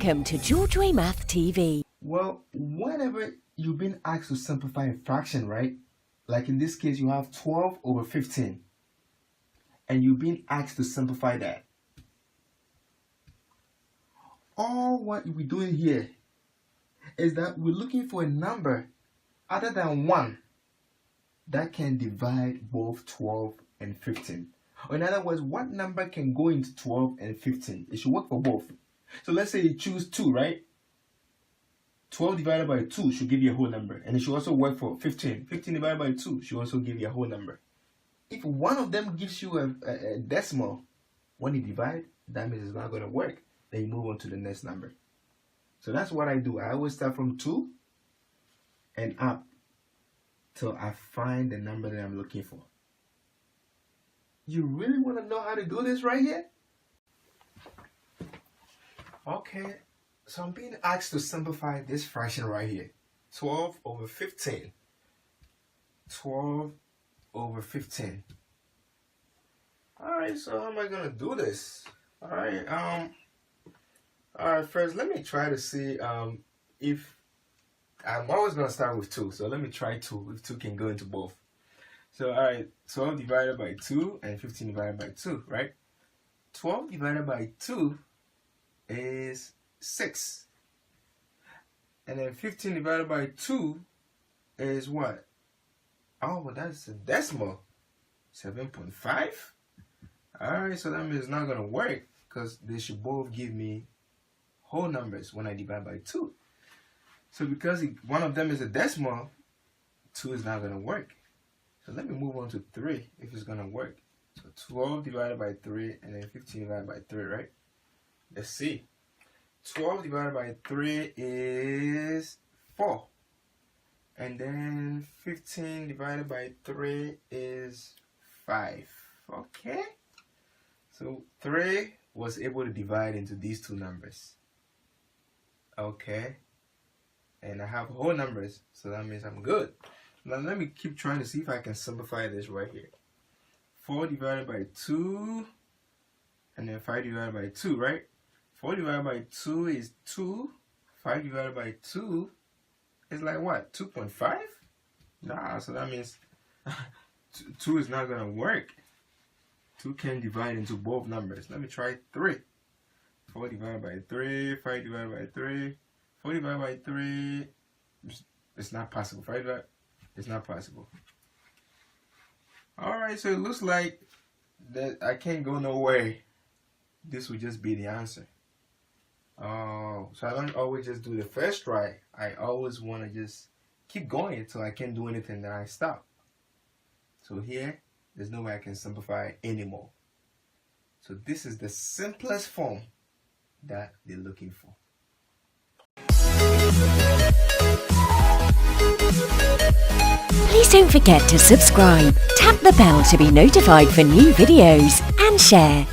Welcome to Georgeway mathTV. Well, whenever you've been asked to simplify a fraction, right? Like in this case, you have 12 over 15. And you've been asked to simplify that. All what we're doing here is that we're looking for a number other than 1 that can divide both 12 and 15. Or in other words, what number can go into 12 and 15? It should work for both. So let's say you choose 2, right? 12 divided by 2 should give you a whole number. And it should also work for 15. 15 divided by 2 should also give you a whole number. If one of them gives you a decimal, when you divide, that means it's not going to work. Then you move on to the next number. So that's what I do. I always start from 2 and up till I find the number that I'm looking for. You really want to know how to do this right here? Okay, so I'm being asked to simplify this fraction right here. 12 over 15. 12 over 15. Alright, so how am I going to do this? Alright, first let me try to see if I'm always going to start with 2. So let me try 2, if 2 can go into both. So alright, 12 divided by 2 and 15 divided by 2, right? 12 divided by 2 is 6. And then 15 divided by 2 is what? Oh, well, that's a decimal. 7.5. Alright, so that means it's not going to work because they should both give me whole numbers when I divide by 2. So because one of them is a decimal, 2 is not going to work. So let me move on to 3 if it's going to work. So 12 divided by 3 and then 15 divided by 3, right? Let's see. 12 divided by 3 is 4. And then 15 divided by 3 is 5. Okay. So 3 was able to divide into these two numbers. Okay. And I have whole numbers, so that means I'm good. Now let me keep trying to see if I can simplify this right here. 4 divided by 2 and then 5 divided by 2, right? 4 divided by 2 is 2. 5 divided by 2 is like what? 2.5? Nah, so that means 2 is not going to work. 2 can divide into both numbers. Let me try 3. 4 divided by 3, 5 divided by 3, 4 divided by 3. It's not possible. 5 divided, it's not possible. Alright, so it looks like that I can't go nowhere. This would just be the answer. Oh, so I don't always just do the first try. I always want to just keep going until I can't do anything, then I stop. So here, there's no way I can simplify anymore. So this is the simplest form that they're looking for. Please don't forget to subscribe, tap the bell to be notified for new videos, and share.